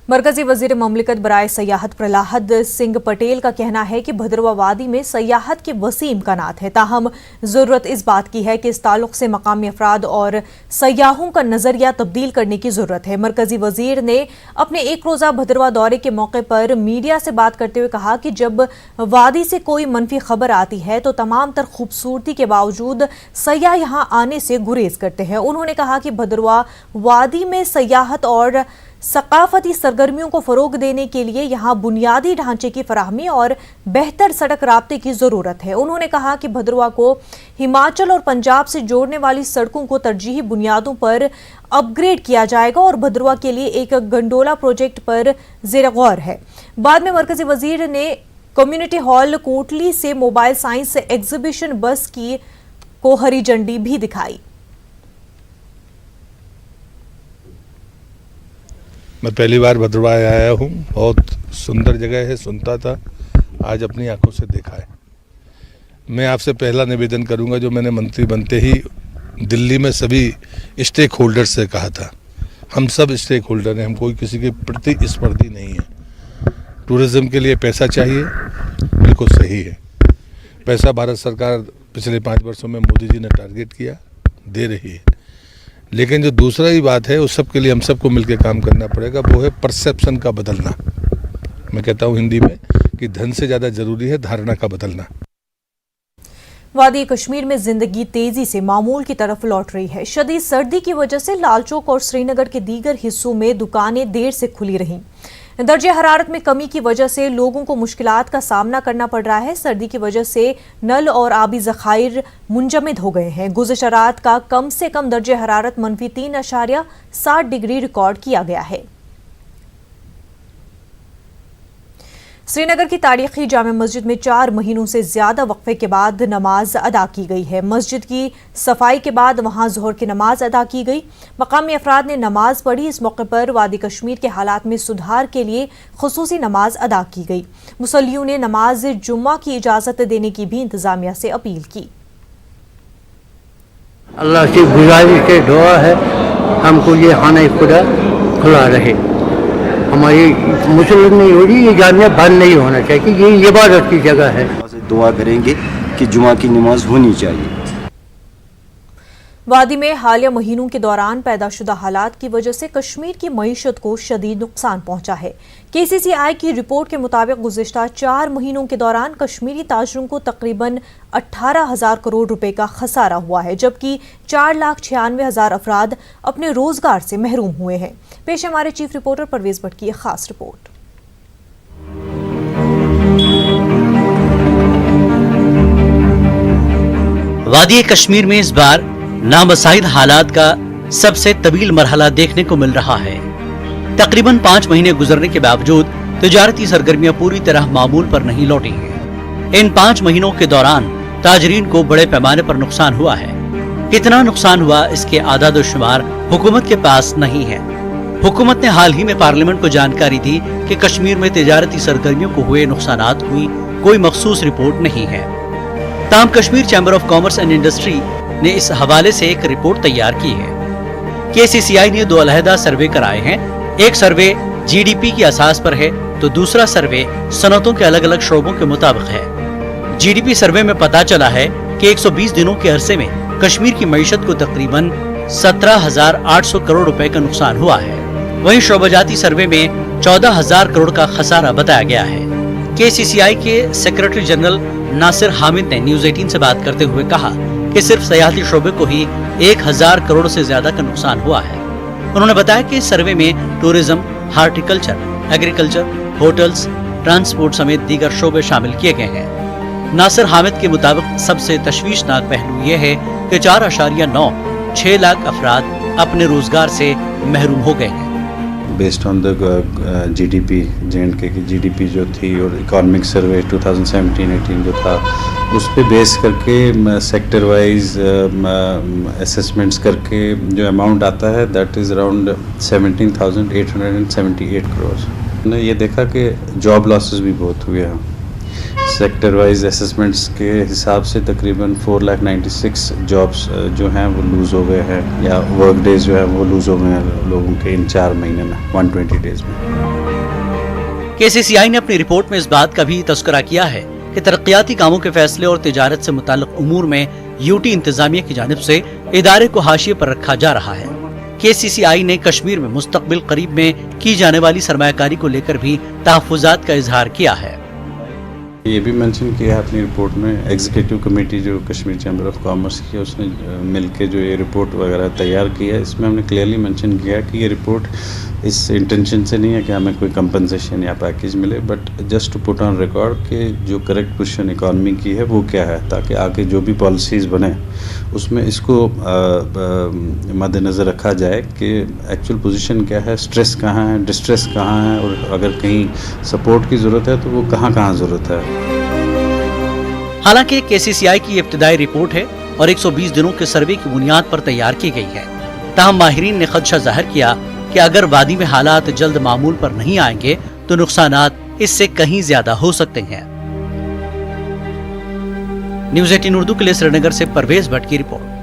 मरकजी वजीर ममलिकत बराए सयाहत प्रहलाद सिंह पटेल का कहना है कि भद्रवा वादी में सयाहत के वसी इम्कानात है, ताहम जरूरत इस बात की है कि इस ताल्लुक से मकामी अफराद और सयाहों का नजरिया तब्दील करने की जरूरत है। मरकजी वजीर ने अपने एक रोजा भद्रवा दौरे के मौके पर मीडिया से बात करते हुए कहा कि जब वादी से कोई मनफी खबर आती है तो तमाम तर खूबसूरती के बावजूद सयाह यहाँ आने से गुरेज करते हैं। उन्होंने कहा कि भद्रवा वादी में सयाहत और सकाफती सरगर्मियों को फरोग देने के लिए यहाँ बुनियादी ढांचे की फराहमी और बेहतर सड़क राब्ते की जरूरत है। उन्होंने कहा कि भद्रवा को हिमाचल और पंजाब से जोड़ने वाली सड़कों को तरजीही बुनियादों पर अपग्रेड किया जाएगा और भद्रवा के लिए एक गंडोला प्रोजेक्ट पर ज़ेर गौर है। बाद में मरकजी वजीर ने कम्युनिटी हॉल कोटली से मोबाइल साइंस एग्जीबिशन बस को हरी झंडी भी दिखाई। मैं पहली बार भद्रवा आया हूँ। बहुत सुंदर जगह है, सुनता था, आज अपनी आंखों से देखा है। मैं आपसे पहला निवेदन करूँगा, जो मैंने मंत्री बनते ही दिल्ली में सभी स्टेक होल्डर से कहा था, हम सब स्टेक होल्डर हैं, हम कोई किसी के प्रति स्पर्धी नहीं है। टूरिज्म के लिए पैसा चाहिए, बिल्कुल सही है। पैसा भारत सरकार पिछले 5 वर्षों में मोदी जी ने टारगेट किया, दे रही है। लेकिन जो दूसरा ही बात है, उस सब के लिए हम सबको मिलकर काम करना पड़ेगा, वो है परसेप्शन का बदलना। मैं कहता हूँ हिंदी में कि धन से ज़्यादा जरूरी है धारणा का बदलना। वादी कश्मीर में जिंदगी तेजी से मामूल की तरफ लौट रही है। शदीद सर्दी की वजह से लालचौक और श्रीनगर के दीगर हिस्सों में दुकानें देर से खुली रहीं। दर्जे हरारत में कमी की वजह से लोगों को मुश्किलात का सामना करना पड़ रहा है। सर्दी की वजह से नल और आबी ज़खायर मुंजमद हो गए हैं। गुज़श्ता रात का कम से कम दर्जे हरारत -3.7 डिग्री रिकॉर्ड किया गया है। श्रीनगर की तारीखी जामे मस्जिद में 4 महीनों से ज्यादा वक्फे के बाद नमाज अदा की गई है। मस्जिद की सफाई के बाद वहां जोहर की नमाज अदा की गई। मकामी अफराद ने नमाज पढ़ी। इस मौके पर वादी कश्मीर के हालात में सुधार के लिए खुसूसी नमाज अदा की गई। मुसल्लियों ने नमाज जुम्मा की इजाजत देने की भी इंतजामिया से अपील की। अल्लाह से गुजारिश है, दुआ है, हमको ये खाना खुदा खुला रहे। हमारी मुसलमान नहीं हो रही, ये जामिया बंद नहीं होना चाहिए, ये इबादत की जगह है। दुआ करेंगे कि जुमा की नमाज होनी चाहिए। वादी में हालिया महीनों के दौरान पैदाशुदा हालात की वजह से कश्मीर की मईशत को शदीद नुकसान पहुंचा है। KCCI की रिपोर्ट के मुताबिक गुज़िश्ता 4 महीनों के दौरान कश्मीरी ताजरों को तकरीबन 18,000 करोड़ रुपए का खसारा हुआ है, जबकि 4,96,000 अफराद अपने रोजगार से महरूम हुए हैं। पेश हमारे चीफ रिपोर्टर परवेज भट्ट की एक खास रिपोर्ट। वादी कश्मीर में इस बार नामसाइद हालात का सबसे तवील मरहला देखने को मिल रहा है। तकरीबन 5 महीने गुजरने के बावजूद तिजारती सरगर्मियां पूरी तरह मामूल पर नहीं लौटी हैं। इन 5 महीनों के दौरान ताजरीन को बड़े पैमाने पर नुकसान हुआ है। कितना नुकसान हुआ, इसके आदाद शुमार हुकूमत के पास नहीं है। हुकूमत ने हाल ही में पार्लियामेंट को जानकारी दी कि कश्मीर में तिजारती सरगर्मियों को हुए नुकसानात की कोई मखसूस रिपोर्ट नहीं है। ताहम Kashmir chamber of commerce and industry ने इस हवाले से एक रिपोर्ट तैयार की है। KCCI ने 2 अलहदा सर्वे कराए हैं। एक सर्वे GDP की असास पर है तो दूसरा सर्वे सनतों के अलग अलग शोबों के मुताबिक है। GDP सर्वे में पता चला है कि 120 दिनों के अरसे में कश्मीर की मईशत को तकरीबन 17,800 करोड़ रुपए का नुकसान हुआ है। वहीं शोबाजाती सर्वे में 14,000 करोड़ का खसारा बताया गया है। KCCI के सेक्रेटरी जनरल नासिर हामिद ने न्यूज 18 से बात करते हुए कहा कि सिर्फ सयाहती शोबे को ही 1,000 करोड़ से ज्यादा का नुकसान हुआ है। उन्होंने बताया कि सर्वे में tourism, horticulture, agriculture, hotels, transport समेत दीगर शोबे शामिल किए गए हैं। नासिर हामिद के मुताबिक सबसे तशवीशनाक पहलू यह है कि 4.96 लाख अफराद अपने रोजगार से महरूम हो गए हैं। Based on the GDP, J&K की GDP जो थी और इकोनॉमिक सर्वे 2017-18 जो था, उस पे बेस करके सेक्टर वाइज असेसमेंट्स करके जो अमाउंट आता है दैट इज़ अराउंड 17,878 करोड़। हमने ये देखा कि जॉब लॉसेस भी बहुत हुए हैं। सेक्टर वाइज असेसमेंट्स के हिसाब से तकरीबन 4,96,000 जॉब्स जो हैं वो लूज़ हो गए हैं, या वर्क डेज जो है वो लूज़ हो गए हैं लोगों के इन 4 महीने में, 120 डेज में। केसीसीआई ने अपनी रिपोर्ट में इस बात का भी तस्करा किया है कि तरक्याती कामों के फैसले और तिजारत से मुताल्लिक उमूर में यूटी इंतजामिया की जानिब से इदारे को हाशिए पर रखा जा रहा है। केसीसीआई ने कश्मीर में मुस्तकबिल करीब में की जाने वाली सरमायाकारी को लेकर भी तहफ्फुज़ात का इजहार किया है। ये भी मेंशन किया है अपनी रिपोर्ट में, एग्जीक्यूटिव कमेटी जो कश्मीर चैम्बर ऑफ कॉमर्स की है उसने मिलके जो ये रिपोर्ट वगैरह तैयार की है, इसमें हमने क्लियरली मेंशन किया कि ये रिपोर्ट इस इंटेंशन से नहीं है कि हमें कोई कंपनसेशन या पैकेज मिले, but just to put on record कि जो करेक्ट पोजीशन इकॉनमी की है वो क्या है, ताकि आगे जो भी पॉलिसीज़ बने उसमें इसको मद्देनज़र रखा जाए कि एक्चुअल पोजीशन क्या है, स्ट्रेस कहाँ है, डिस्ट्रेस कहाँ है, और अगर कहीं सपोर्ट की ज़रूरत है तो वो कहाँ ज़रूरत है। हालांकि केसीसीआई की इब्तिदाई रिपोर्ट है और 120 दिनों के सर्वे की बुनियाद पर तैयार की गई है। ताहम माहिरीन ने खदशा जाहिर किया कि अगर वादी में हालात जल्द मामूल पर नहीं आएंगे तो नुकसानात इससे कहीं ज्यादा हो सकते हैं। न्यूज़ 18 उर्दू के लिए श्रीनगर से परवेज भट्ट की रिपोर्ट।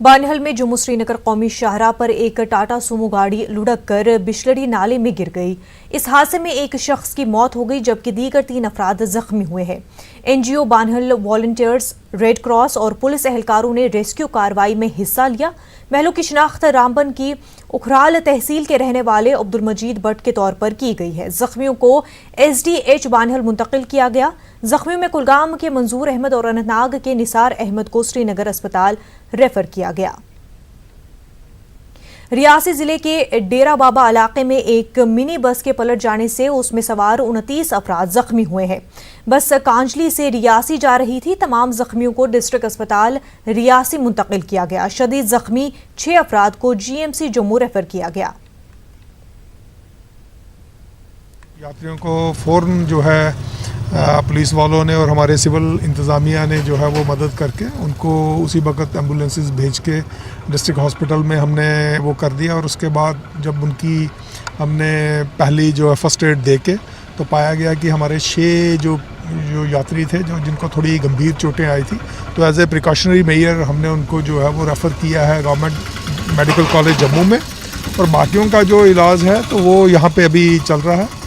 बानिहल में जम्मू श्रीनगर कौमी शाहराह पर एक टाटा सुमो गाड़ी लुढ़क कर बिशलड़ी नाले में गिर गई। इस हादसे में एक शख्स की मौत हो गई जबकि दीगर 3 अफराद जख्मी हुए हैं। एनजीओ बानिहल वॉलंटियर्स, रेड क्रॉस और पुलिस एहलकारों ने रेस्क्यू कार्रवाई में हिस्सा लिया। महलों की शिनाख्त रामबन की उखराल तहसील के रहने वाले अब्दुल मजीद भट्ट के तौर पर की गई है। जख्मियों को एसडीएच बानिहल मुंतकिल किया गया। जख्मियों में कुलगाम के मंजूर अहमद और अनंतनाग के निसार अहमद को श्रीनगर अस्पताल रेफर किया गया। रियासी जिले के डेरा बाबा इलाके में एक मिनी बस के पलट जाने से उसमें सवार 29 अफराद जख्मी हुए हैं। बस कांजली से रियासी जा रही थी। तमाम जख्मियों को डिस्ट्रिक्ट अस्पताल रियासी मुंतकिल किया गया। शदीद जख्मी 6 अफराद को जीएमसी जम्मू रेफर किया गया। यात्रियों को फौरन जो है पुलिस वालों ने और हमारे सिविल इंतज़ामिया ने जो है वो मदद करके उनको उसी वक्त एम्बुलेंसेस भेज के डिस्ट्रिक्ट हॉस्पिटल में हमने वो कर दिया। और उसके बाद जब उनकी हमने पहली जो है फर्स्ट एड दे के तो पाया गया कि हमारे 6 जो यात्री थे जिनको थोड़ी गंभीर चोटें आई थी, तो एज ए प्रिकॉशनरी मेजर हमने उनको जो है वो रेफ़र किया है गवर्नमेंट मेडिकल कॉलेज जम्मू में, और बाकियों का जो इलाज है तो वो यहाँ पे अभी चल रहा है।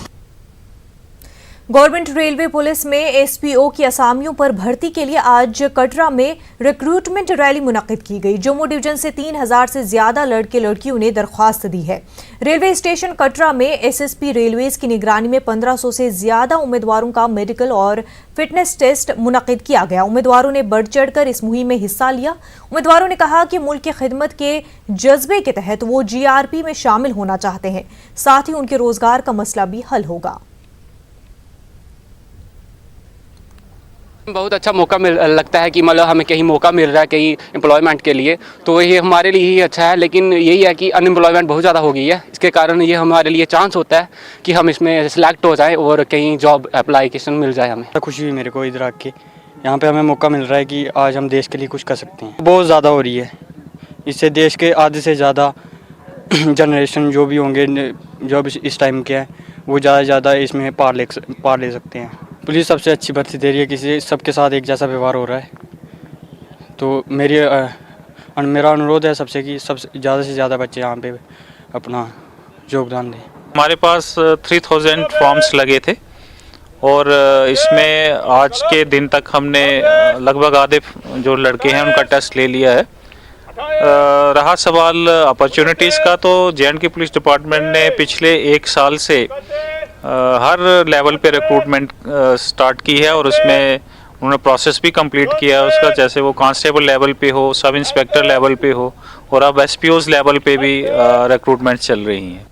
गवर्नमेंट रेलवे पुलिस में एसपीओ की असामियों पर भर्ती के लिए आज कटरा में रिक्रूटमेंट रैली मुनक्किद की गई। जम्मू डिवीजन से 3000 से ज्यादा लड़के लड़कियों ने दरख्वास्त दी है। रेलवे स्टेशन कटरा में एसएसपी रेलवेज की निगरानी में 1500 से ज्यादा उम्मीदवारों का मेडिकल और फिटनेस टेस्ट मुनक्किद किया गया। उम्मीदवारों ने बढ़ चढ़कर इस मुहिम में हिस्सा लिया। उम्मीदवारों ने कहा कि मुल्क की खिदमत के जज्बे के तहत वो जीआरपी में शामिल होना चाहते हैं, साथ ही उनके रोजगार का मसला भी हल होगा। बहुत अच्छा मौका लगता है कि मतलब हमें कहीं मौका मिल रहा है कहीं एम्प्लॉयमेंट के लिए, तो ये हमारे लिए ही अच्छा है। लेकिन यही है कि अनएम्प्लॉयमेंट बहुत ज़्यादा हो गई है, इसके कारण ये हमारे लिए चांस होता है कि हम इसमें सिलेक्ट हो जाएं और कहीं जॉब एप्लीकेशन मिल जाए। हमें खुशी हुई मेरे को इधर आके, यहाँ पे हमें मौका मिल रहा है कि आज हम देश के लिए कुछ कर सकते हैं। बहुत ज़्यादा हो रही है, इससे देश के आधे से ज़्यादा जनरेशन जो भी होंगे जो इस टाइम के हैं वो ज़्यादा से ज़्यादा इसमें पार ले सकते हैं। पुलिस सबसे अच्छी भर्ती दे रही है, किसी सबके साथ एक जैसा व्यवहार हो रहा है। तो मेरा अनुरोध है सबसे कि सबसे ज़्यादा से ज़्यादा बच्चे यहाँ पे अपना योगदान दें। हमारे पास 3000 फॉर्म्स लगे थे और इसमें आज के दिन तक हमने लगभग आधे जो लड़के हैं उनका टेस्ट ले लिया है। रहा सवाल अपॉर्चुनिटीज़ का, तो जे.एंड.के पुलिस डिपार्टमेंट ने पिछले 1 साल से हर लेवल पे रिक्रूटमेंट स्टार्ट की है और उसमें उन्होंने प्रोसेस भी कंप्लीट किया है उसका, जैसे वो कांस्टेबल लेवल पे हो, सब इंस्पेक्टर लेवल पे हो, और अब एसपीओज लेवल पे भी रिक्रूटमेंट चल रही हैं।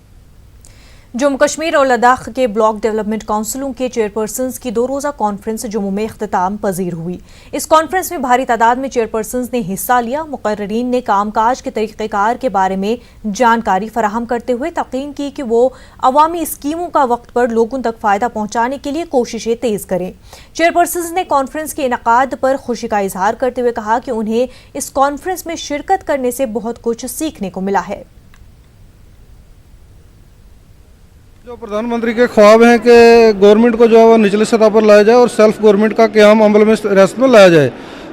जम्मू कश्मीर और लद्दाख के ब्लॉक डेवलपमेंट काउंसिलों के चेयरपर्सन्स की 2 रोज़ा कॉन्फ्रेंस जम्मू में इख्तिताम पजीर हुई। इस कॉन्फ्रेंस में भारी तादाद में चेयरपर्सन्स ने हिस्सा लिया। मुकर्ररीन ने कामकाज के तरीक़ेकार के बारे में जानकारी फराहम करते हुए तकीन की कि वो अवामी स्कीमों का वक्त पर लोगों तक फ़ायदा पहुँचाने के लिए कोशिशें तेज़ करें। चेयरपर्सन्स ने कॉन्फ्रेंस के इनकाद पर खुशी का इजहार करते हुए कहा कि उन्हें इस कॉन्फ्रेंस में शिरकत करने से बहुत कुछ सीखने को मिला है। जो प्रधानमंत्री के ख्वाब हैं कि गवर्नमेंट को जो है वो निचली सतह पर लाया जाए और सेल्फ गवर्नमेंट का क़याम अमल में रियासत में लाया जाए,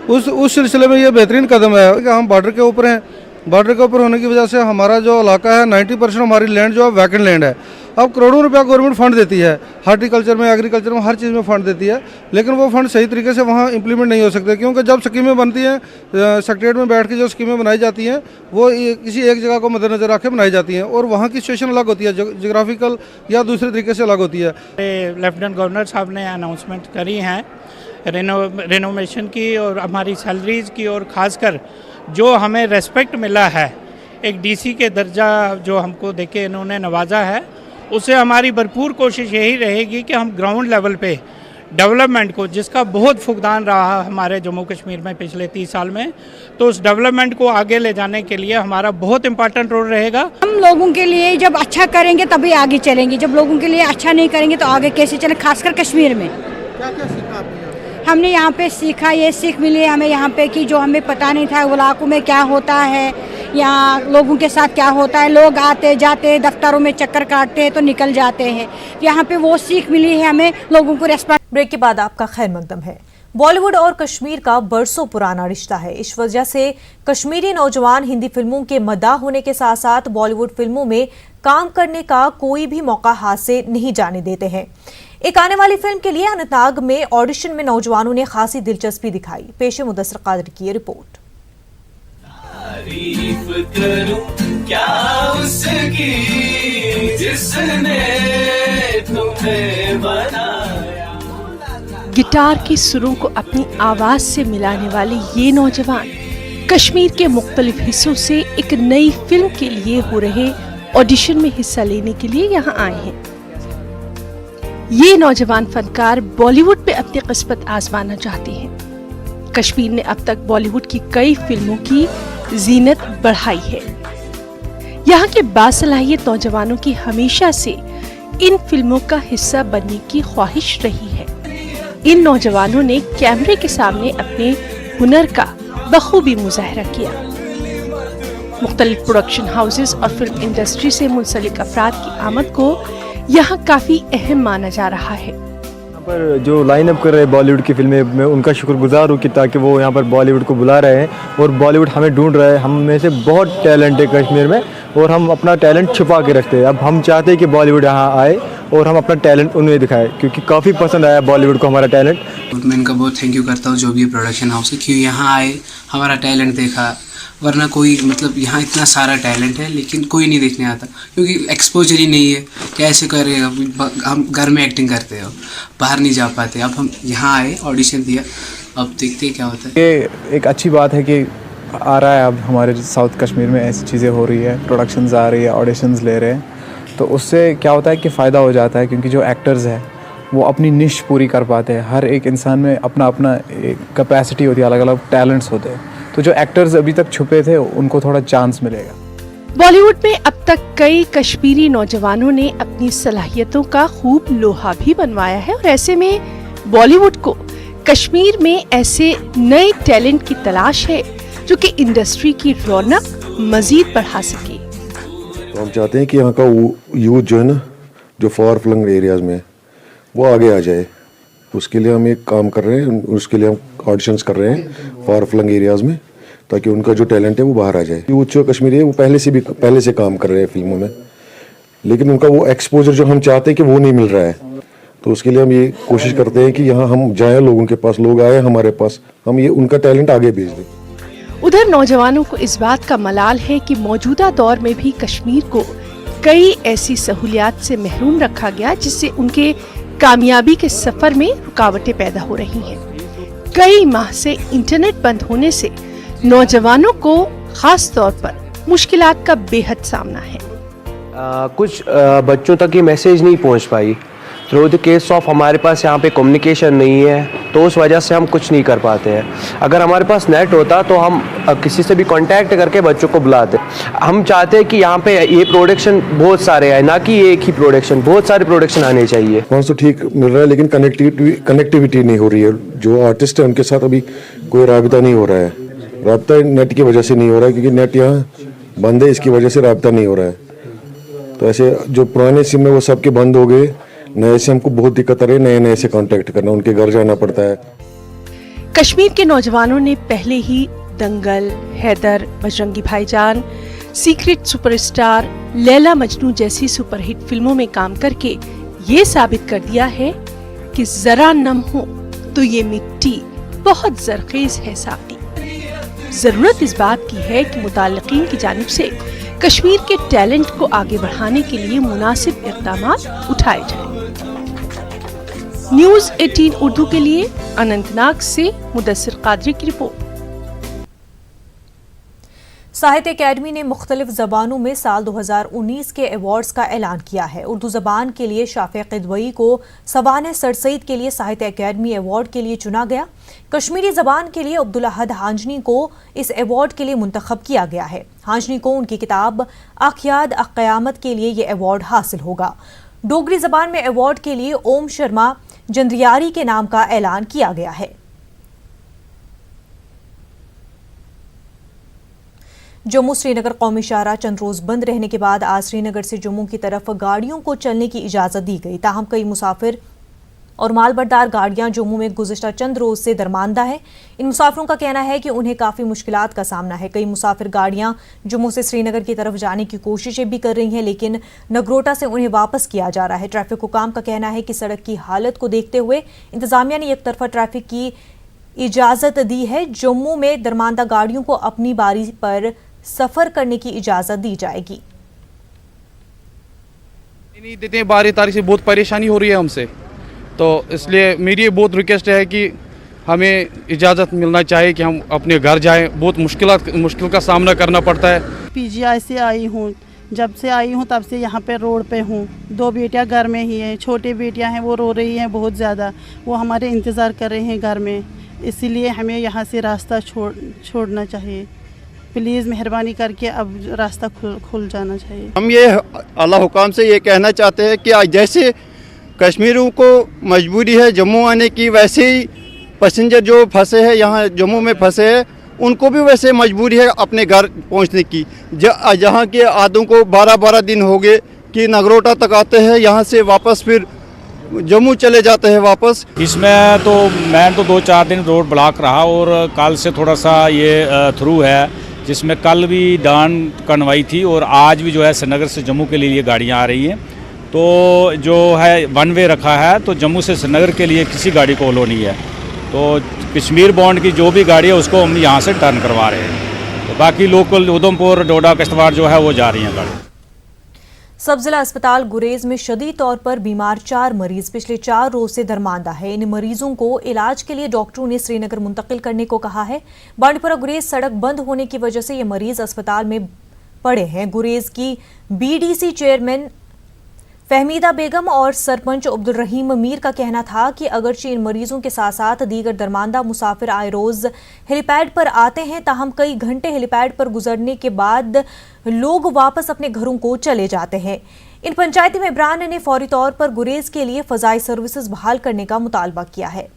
उस सिलसिले में ये बेहतरीन कदम है कि हम बॉर्डर के ऊपर हैं, बॉर्डर के ऊपर होने की वजह से हमारा जो इलाका है 90% हमारी लैंड जो है वैकेंट लैंड है। अब करोड़ों रुपया गवर्नमेंट फंड देती है, हार्टिकल्चर में, एग्रीकल्चर में, हर चीज़ में फंड देती है, लेकिन वो फंड सही तरीके से वहाँ इंप्लीमेंट नहीं हो सकते, क्योंकि जब स्कीमें बनती हैं सेक्रेटरीट में बैठ के जो स्कीमें बनाई जाती हैं वो किसी एक जगह को मद्देनजर रख के बनाई जाती हैं और वहाँ की सिचुएशन अलग होती है, जोग्राफिकल या दूसरे तरीके से अलग होती है। लेफ्टिनेंट गवर्नर साहब ने अनाउंसमेंट करी हैं रिनोवेशन की और हमारी सैलरीज़ की, और ख़ासकर जो हमें रेस्पेक्ट मिला है, एक डीसी के दर्जा जो हमको देके इन्होंने नवाजा है, उससे हमारी भरपूर कोशिश यही रहेगी कि हम ग्राउंड लेवल पे डेवलपमेंट को, जिसका बहुत फुकदान रहा हमारे जम्मू कश्मीर में पिछले 30 साल में, तो उस डेवलपमेंट को आगे ले जाने के लिए हमारा बहुत इम्पोर्टेंट रोल रहेगा। हम लोगों के लिए जब अच्छा करेंगे तभी आगे चलेंगे, जब लोगों के लिए अच्छा नहीं करेंगे तो आगे कैसे चलें, खासकर कश्मीर में। क्या क्या सीखा आपने? हमने यहाँ पे सीखा, ये सीख मिली हमें यहाँ पे कि जो हमें पता नहीं था इलाकों में क्या होता है, यहाँ लोगों के साथ क्या होता है, लोग आते जाते दफ्तरों में चक्कर काटते हैं तो निकल जाते हैं, यहाँ पे वो सीख मिली है हमें, लोगों को रेस्पेक्ट। ब्रेक के बाद आपका खैर मकदम है। बॉलीवुड और कश्मीर का बरसों पुराना रिश्ता है। इस वजह से कश्मीरी नौजवान हिंदी फिल्मों के मद्दाह होने के साथ साथ बॉलीवुड फिल्मों में काम करने का कोई भी मौका हाथ से नहीं जाने देते हैं। एक आने वाली फिल्म के लिए अनंतनाग में ऑडिशन में नौजवानों ने खासी दिलचस्पी दिखाई। पेश है मुदस्सिर कादरी की रिपोर्ट। तारीफ करूं क्या उसकी जिसने तुम्हें बनाया। गिटार के सुरों को अपनी आवाज से मिलाने वाले ये नौजवान कश्मीर के मुख्तलिफ हिस्सों से एक नई फिल्म के लिए हो रहे ऑडिशन में हिस्सा लेने के लिए यहाँ आए हैं। ये नौजवान फनकार बॉलीवुड पे अपनी किस्मत आजमाना चाहते हैं। कश्मीर ने अब तक बॉलीवुड की कई फिल्मों की जीनत बढ़ाई है। यहाँ के बासलाहियत नौजवानों की हमेशा से इन फिल्मों का हिस्सा बनने की ख्वाहिश रही है। इन नौजवानों ने कैमरे के सामने अपने हुनर का बखूबी मुजाहरा किया। मुख्तलिफ प्रोडक्शन हाउसेस और फिल्म इंडस्ट्री से मुंसलिक अफराद की आमद को यहाँ काफी अहम माना जा रहा है। यहाँ पर जो लाइन अप कर रहे हैं बॉलीवुड की फिल्में, मैं उनका शुक्रगुजार हूँ कि ताकि वो यहाँ पर बॉलीवुड को बुला रहे हैं और बॉलीवुड हमें ढूंढ रहा है। हम में से बहुत टैलेंट है कश्मीर में और हम अपना टैलेंट छुपा के रखते हैं। अब हम चाहते हैं कि बॉलीवुड यहाँ आए और हम अपना टैलेंट उन्हें दिखाएं, क्योंकि काफ़ी पसंद आया बॉलीवुड को हमारा टैलेंट। मैं इनका बहुत थैंक यू करता हूँ जो भी प्रोडक्शन हाउस है, क्यों यहाँ आए, हमारा टैलेंट देखा, वरना कोई मतलब यहाँ इतना सारा टैलेंट है लेकिन कोई नहीं देखने आता, क्योंकि एक्सपोजर ही नहीं है। कैसे करेगा, हम घर में एक्टिंग करते हो, बाहर नहीं जा पाते। अब हम यहाँ आए, ऑडिशन दिया, अब देखते हैं क्या होता है। ये एक अच्छी बात है कि आ रहा है अब हमारे साउथ कश्मीर में ऐसी चीज़ें हो रही है, प्रोडक्शंस आ रही है, ऑडिशंस ले रहे हैं, तो उससे क्या होता है कि फ़ायदा हो जाता है, क्योंकि जो एक्टर्स हैं वो अपनी निश पूरी कर पाते हैं। हर एक इंसान में अपना अपना कैपेसिटी होती है, अलग अलग टैलेंट्स होते हैं, तो जो एक्टर्स अभी तक छुपे थे उनको थोड़ा चांस मिलेगा। बॉलीवुड में अब तक कई कश्मीरी नौजवानों ने अपनी सलाहियतों का खूब लोहा भी बनवाया है और ऐसे में बॉलीवुड को कश्मीर में ऐसे नए टैलेंट की तलाश है जो कि इंडस्ट्री की रौनक मजीद बढ़ा सके। तो हम चाहते हैं कि यहाँ का यूथ जो है ना, जो फार फ्लंग एरियाज में वो आगे आ जाए। उसके लिए हम एक काम कर रहे हैं, उसके लिए हम ऑडिशंस कर रहे हैं फार फ्लंग एरियाज में, ताकि उनका जो टैलेंट है वो बाहर आ जाए। यूथ जो कश्मीरी है वो पहले से काम कर रहे हैं फिल्मों में, लेकिन उनका वो एक्सपोजर जो हम चाहते हैं कि वो नहीं मिल रहा है। तो उसके लिए हम ये कोशिश करते हैं कि यहाँ हम जाएं, लोगों के पास, लोग आए हमारे पास, हम ये उनका टैलेंट आगे भेज दें। उधर नौजवानों को इस बात का मलाल है कि मौजूदा दौर में भी कश्मीर को कई ऐसी सहूलियात से महरूम रखा गया जिससे उनके कामयाबी के सफर में रुकावटें पैदा हो रही हैं। कई माह से इंटरनेट बंद होने से नौजवानों को खास तौर पर मुश्किलात का बेहद सामना है। कुछ बच्चों तक ये मैसेज नहीं पहुंच पाई। थ्रू द केस ऑफ हमारे पास यहाँ पे कम्युनिकेशन नहीं है, तो उस वजह से हम कुछ नहीं कर पाते हैं। अगर हमारे पास नेट होता तो हम किसी से भी कांटेक्ट करके बच्चों को बुलाते। हम चाहते हैं कि यहाँ पे ये प्रोडक्शन बहुत सारे आए, ना कि एक ही प्रोडक्शन, बहुत सारे प्रोडक्शन आने चाहिए। तो ठीक मिल रहा है, लेकिन कनेक्टिविटी नहीं हो रही है। जो आर्टिस्ट है उनके साथ अभी कोई राबिता नहीं हो रहा है। राबिता नेट की वजह से नहीं हो रहा है, क्योंकि नेट यहाँ बंद है, इसकी वजह से राबिता नहीं हो रहा है। तो ऐसे जो पुराने सिम है वो सबके बंद हो गए, नए से हमको बहुत दिक्कत आ रही है, नए से कांटेक्ट करना, उनके घर जाना पड़ता है। कश्मीर के नौजवानों ने पहले ही दंगल, हैदर, बजरंगी भाईजान, सीक्रेट सुपरस्टार, लैला मजनू जैसी सुपरहिट फिल्मों में काम करके ये साबित कर दिया है कि जरा नम हो तो ये मिट्टी बहुत जरखेज है साथी। जरूरत इस बात की है कि मुताल्लिकीन की जानिब से कश्मीर के टैलेंट को आगे बढ़ाने के लिए मुनासिब इक़दामात उठाए जाएं। न्यूज़ 18 उर्दू के लिए अनंतनाग से मुदस्सिर कादरी की रिपोर्ट। साहित्य अकेडमी ने मुख्तलिफ ज़बानों में साल 2019 के अवार्ड्स का ऐलान किया है। उर्दू ज़बान के लिए शाफ़िया क़िदवई को सवाने सर सईद के लिए साहित्य अकेडमी अवार्ड के लिए चुना गया। कश्मीरी ज़बान के लिए अब्दुल अहद हांजनी को इस अवार्ड के लिए मुंतखब किया गया है। हांजनी को उनकी किताब अक़याद अक़यामत के लिए ये अवार्ड हासिल होगा। डोगरी ज़बान में अवार्ड के लिए ओम शर्मा जंद्रियारी के नाम का ऐलान किया गया है। जम्मू श्रीनगर कौमी शाहराह चंद रोज बंद रहने के बाद आज श्रीनगर से जम्मू की तरफ गाड़ियों को चलने की इजाजत दी गई। ताहम कई मुसाफिर और मालबरदार गाड़ियां जम्मू में गुज़िश्ता चंद रोज से दरमांदा है। इन मुसाफिरों का कहना है कि उन्हें काफ़ी मुश्किलात का सामना है। कई मुसाफिर गाड़ियां जम्मू से श्रीनगर की तरफ जाने की कोशिशें भी कर रही हैं, लेकिन नगरोटा से उन्हें वापस किया जा रहा है। ट्रैफिक हुकाम का कहना है कि सड़क की हालत को देखते हुए इंतजामिया ने एक तरफा ट्रैफिक की इजाज़त दी है। जम्मू में दरमांदा गाड़ियों को अपनी बारी पर सफर करने की इजाजत दी जाएगी। नहीं देते 12 तारीख से बहुत परेशानी हो रही है हमसे, तो इसलिए मेरी बहुत रिक्वेस्ट है कि हमें इजाज़त मिलना चाहिए कि हम अपने घर जाएं। बहुत मुश्किल का सामना करना पड़ता है। पीजीआई से आई हूँ, जब से आई हूँ तब से यहाँ पे रोड पे हूँ। 2 बेटियाँ घर में ही हैं, छोटी बेटियाँ हैं, वो रो रही हैं बहुत ज़्यादा। वो हमारे इंतज़ार कर रहे हैं घर में, इसीलिए हमें यहाँ से रास्ता छोड़ना चाहिए। प्लीज़ मेहरबानी करके अब रास्ता खुल जाना चाहिए। हम ये अल्लाह हुकाम से ये कहना चाहते हैं कि आज जैसे कश्मीरियों को मजबूरी है जम्मू आने की, वैसे ही पैसेंजर जो फंसे हैं यहाँ जम्मू में फंसे हैं उनको भी वैसे मजबूरी है अपने घर पहुँचने की। जहाँ के आदों को 12-12 दिन हो गए कि नगरोटा तक आते हैं, यहाँ से वापस फिर जम्मू चले जाते हैं वापस। इसमें तो मैं तो 2-4 दिन रोड ब्लॉक रहा और कल से थोड़ा सा ये थ्रू है, जिसमें कल भी डान कन्वाई थी और आज भी जो है श्रीनगर से जम्मू के लिए ये गाड़ियाँ आ रही हैं। तो जो है 1 वे रखा है, तो जम्मू से श्रीनगर के लिए किसी गाड़ी को अलो नहीं है। तो कश्मीर बॉन्ड की जो भी गाड़ी है उसको हम यहाँ से टर्न करवा रहे हैं। तो बाकी लोकल उधमपुर, डोडा, किश्तवाड़ जो है वो जा रही हैं गाड़ी। सब जिला अस्पताल गुरेज में शदीद तौर पर बीमार 4 मरीज पिछले 4 रोज से दरमांदा है। इन मरीजों को इलाज के लिए डॉक्टरों ने श्रीनगर मुंतकिल करने को कहा है। बांडीपुरा गुरेज सड़क बंद होने की वजह से ये मरीज अस्पताल में पड़े हैं। गुरेज की बीडीसी चेयरमैन फहमीदा बेगम और सरपंच अब्दुल रहीम मीर का कहना था कि अगरचे इन मरीजों के साथ साथ दीगर दरमांदा मुसाफिर आए रोज हेलीपैड पर आते हैं, ताहम कई घंटे हेलीपैड पर गुजरने के बाद लोग वापस अपने घरों को चले जाते हैं। इन पंचायती मेंबरान ने फौरी तौर पर गुरेज के लिए फजाई सर्विसेज बहाल करने का मुतालबा किया है।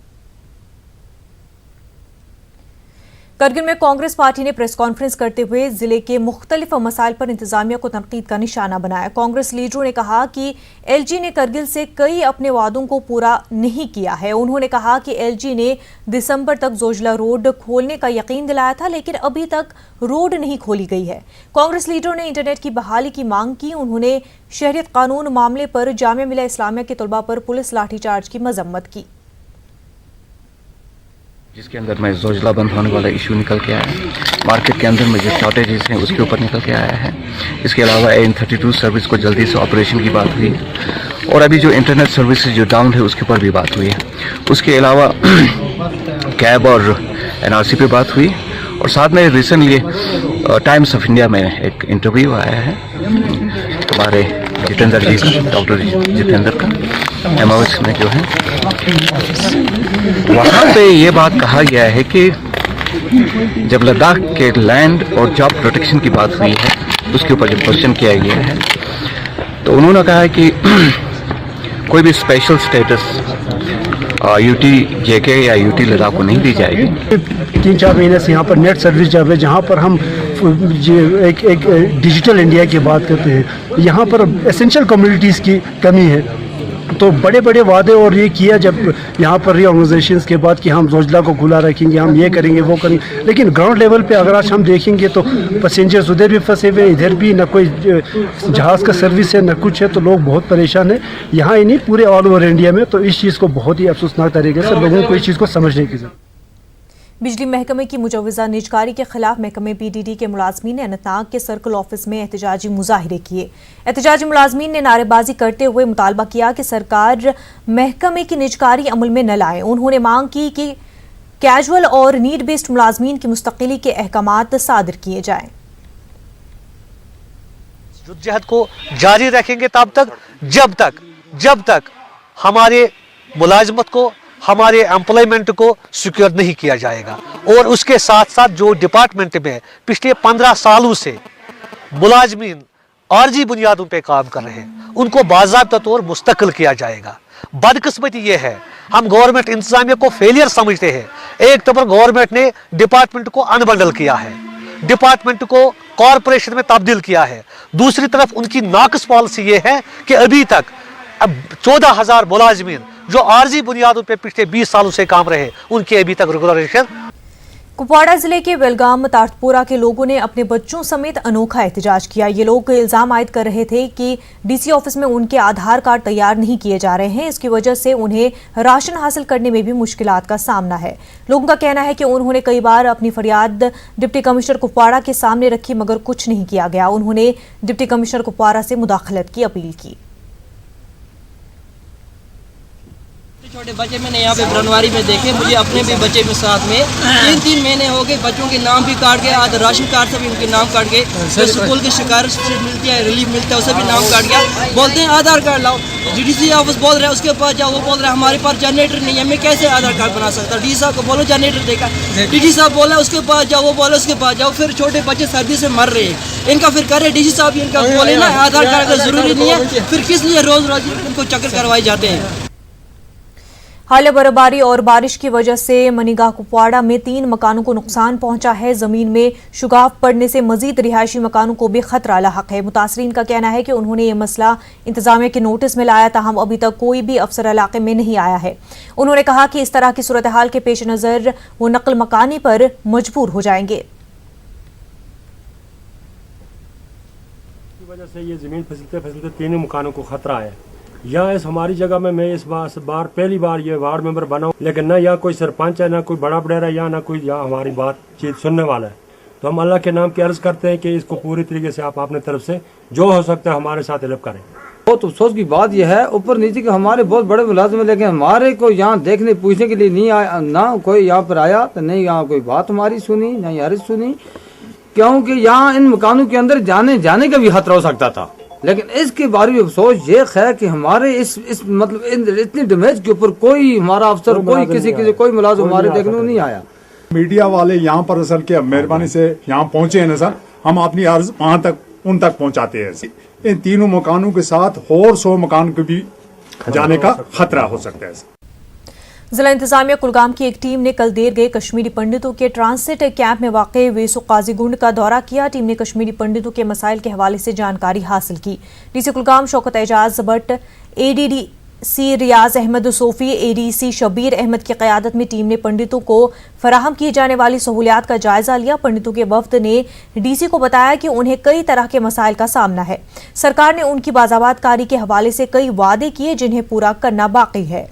करगिल में कांग्रेस पार्टी ने प्रेस कॉन्फ्रेंस करते हुए जिले के मुख्तलिफ मसाइल पर इंतजामिया को तनकीद का निशाना बनाया। कांग्रेस लीडरों ने कहा कि एलजी ने करगिल से कई अपने वादों को पूरा नहीं किया है। उन्होंने कहा कि एलजी ने दिसंबर तक जोजिला रोड खोलने का यकीन दिलाया था, लेकिन अभी तक रोड नहीं खोली गई है। कांग्रेस लीडरों ने इंटरनेट की बहाली की मांग की। उन्होंने शहरियत कानून मामले पर जामिया मिलिया इस्लामिया के तलबा पर पुलिस लाठीचार्ज की मजम्मत की, जिसके अंदर में जोजिला बंद होने वाला इशू निकल के आया है। मार्केट के अंदर में जो शॉर्टेजेस हैं उसके ऊपर निकल के आया है। इसके अलावा N32 सर्विस को जल्दी से ऑपरेशन की बात हुई और अभी जो इंटरनेट सर्विस जो डाउन है उसके ऊपर भी बात हुई है। उसके अलावा कैब और NRC पे बात हुई और साथ में रिसेंटली टाइम्स ऑफ इंडिया में एक इंटरव्यू आया है हमारे जितेंद्र जी का, डॉक्टर जितेंद्र का, एमओएस में जो है वहाँ पे ये बात कहा गया है कि जब लद्दाख के लैंड और जॉब प्रोटेक्शन की बात हुई है उसके ऊपर जब क्वेश्चन किया गया है तो उन्होंने कहा है कि कोई भी स्पेशल स्टेटस यूटी जेके या यूटी लद्दाख को नहीं दी जाएगी। 3-4 महीने से यहाँ पर नेट सर्विस जब है, जहाँ पर हम एक डिजिटल इंडिया की बात करते हैं, यहाँ पर एसेंशियल कम्युनिटीज़ की कमी है। तो बड़े बड़े वादे और ये किया जब यहाँ पर रीऑर्गेनाइजेशंस के बाद कि हम जोजिला को खुला रखेंगे, हम ये करेंगे वो करेंगे, लेकिन ग्राउंड लेवल पे अगर आज हम देखेंगे तो पैसेंजर्स उधर भी फंसे हुए, इधर भी ना कोई जहाज़ का सर्विस है ना कुछ है, तो लोग बहुत परेशान हैं यहाँ ही नहीं पूरे ऑल ओवर इंडिया में। तो इस चीज़ को बहुत ही अफसोसनाक तरीके से लोगों को इस चीज़ को समझने की जरूरत। बिजली महकमे की मुजवजा निजकारी के खिलाफ महकमे PDD के मुलाजमीन ने अनंतनाग के सर्कल ऑफिस में एहतजाजी मुजाहिरे किए। एहतजाजी मुलाजमीन ने नारेबाजी करते हुए मुतालबा किया कि सरकार महकमे की निजकारी अमल में न लाए। उन्होंने मांग की कि कैजुअल और नीड बेस्ड मुलाजमीन की मुस्तकिली के अहकामात सादर किए जाएं। जद्दोजहद को जारी रखेंगे तब तक जब तक हमारे मुलाजमत को, हमारे एम्प्लॉयमेंट को सिक्योर नहीं किया जाएगा। और उसके साथ साथ जो डिपार्टमेंट में पिछले 15 सालों से मुलाजमीन आर्जी बुनियादों पे काम कर रहे हैं, उनको बाज़ाब्ता तौर मुस्तकिल किया जाएगा। बदकिस्मती ये है, हम गवर्नमेंट इंतजामिया को फेलियर समझते हैं। एक तो गवर्नमेंट ने डिपार्टमेंट को अनबंडल किया है, डिपार्टमेंट को कॉरपोरेशन में तब्दील किया है। दूसरी तरफ उनकी नाकस पॉलिसी ये है कि अभी तक 14,000 मुलाजमीन जो आर्जी बुनियादों पे पिछले 20 सालों से काम रहे, उनके अभी तक रेगुलराइजेशन। कुपवाड़ा जिले के वेलगाम तारतपुरा के लोगों ने अपने बच्चों समेत अनोखा एहतजाज किया। ये लोग इल्जाम आयद कर रहे थे कि DC ऑफिस में उनके आधार कार्ड तैयार नहीं किए जा रहे हैं, इसकी वजह से उन्हें राशन हासिल करने में भी मुश्किलात का सामना है। लोगों का कहना है कि उन्होंने कई बार अपनी फरियाद डिप्टी कमिश्नर कुपवाड़ा के सामने रखी मगर कुछ नहीं किया गया। उन्होंने डिप्टी कमिश्नर कुपवाड़ा से मुदाखलत की अपील की। छोटे बच्चे मैंने यहाँ पे बनवारी में देखे, मुझे अपने भी बच्चे में साथ में 3 महीने हो गए, बच्चों के नाम भी काट गए, आज राशन कार्ड से भी उनके नाम काट गए, तो स्कूल की शिकायत मिलती है, रिलीफ मिलता है, उससे भी नाम काट गया। बोलते हैं आधार कार्ड लाओ, DDC ऑफिस बोल रहे हैं उसके पास जाओ, वो बोल रहे हैं हमारे पास जनरेटर नहीं है, मैं कैसे आधार कार्ड बना सकता। DDC साहब को बोलो जनरेटर देखा, DDC साहब बोला उसके पास जाओ, वो बोला उसके पास जाओ, फिर छोटे बच्चे सर्दी से मर रहे हैं। इनका फिर करे DDC साहब इनका बोले ना आधार कार्ड का जरूरी नहीं है, फिर किस लिए रोज रोज इनको चक्कर करवाए जाते हैं। हालिया बर्फबारी और बारिश की वजह से मनीगाह कुपवाड़ा में 3 मकानों को नुकसान पहुंचा है। जमीन में शुगाफ पड़ने से मजीद रिहायशी मकानों को भी खतरा लाहक है। मुतासरीन का कहना है कि उन्होंने ये मसला इंतजामिया के नोटिस में लाया, ताहम अभी तक कोई भी अफसर इलाके में नहीं आया है। उन्होंने कहा कि इस तरह की सूरत हाल के पेश नज़र वो नकल मकानी पर मजबूर हो जाएंगे। वजह से ये ज़मीन फिसलते 3 मकानों को खतरा है। यहाँ इस हमारी जगह में मैं इस बार पहली बार ये वार्ड मेंबर बना हूँ, लेकिन ना यहाँ कोई सरपंच है, ना कोई बड़ा बड़ेरा, या ना कोई यहाँ हमारी बातचीत सुनने वाला है। तो हम अल्लाह के नाम की अर्ज करते हैं कि इसको पूरी तरीके से आप अपने तरफ से जो हो सकता है हमारे साथ हेल्प करें। बहुत अफसोस की बात यह है, ऊपर नीचे के हमारे बहुत बड़े मुलाजिम है, लेकिन हमारे को यहाँ देखने पूछने के लिए नहीं आया, ना कोई यहाँ पर आया, तो नहीं यहाँ कोई बात हमारी सुनी, ना यार सुनी, क्योंकि यहाँ इन मकानों के अंदर जाने का भी खतरा हो सकता था। लेकिन इसके बारे में अफसोस ये है कि हमारे इस मतलब इतनी डैमेज के ऊपर कोई हमारा अफसर कोई मुलाजिम हमारे देखने को नहीं आया। मीडिया वाले यहाँ पर असल के मेहरबानी से यहाँ पहुँचे हैं ना सर, हम अपनी अर्ज वहाँ तक उन तक पहुँचाते हैं। इन 3 मकानों के साथ और 100 मकान को भी जाने का खतरा हो सकता है। जिला इंतजामिया कुलगाम की एक टीम ने कल देर गए कश्मीरी पंडितों के ट्रांसिट कैंप में वाक़े वेसु काजीगुंड का दौरा किया। टीम ने कश्मीरी पंडितों के मसाइल के हवाले से जानकारी हासिल की। DC कुलगाम शौकत एजाज भट्ट, ADDC रियाज अहमद सोफी, ADC शबीर अहमद की क़यादत में टीम ने पंडितों को फराहम की जाने वाली सहूलियात का जायजा लिया। पंडितों के वफ्द ने DC को बताया कि उन्हें कई तरह के मसाइल का सामना है। सरकार ने उनकी बाज़ाबातकारी के हवाले से कई वादे किए जिन्हें पूरा करना बाकी है।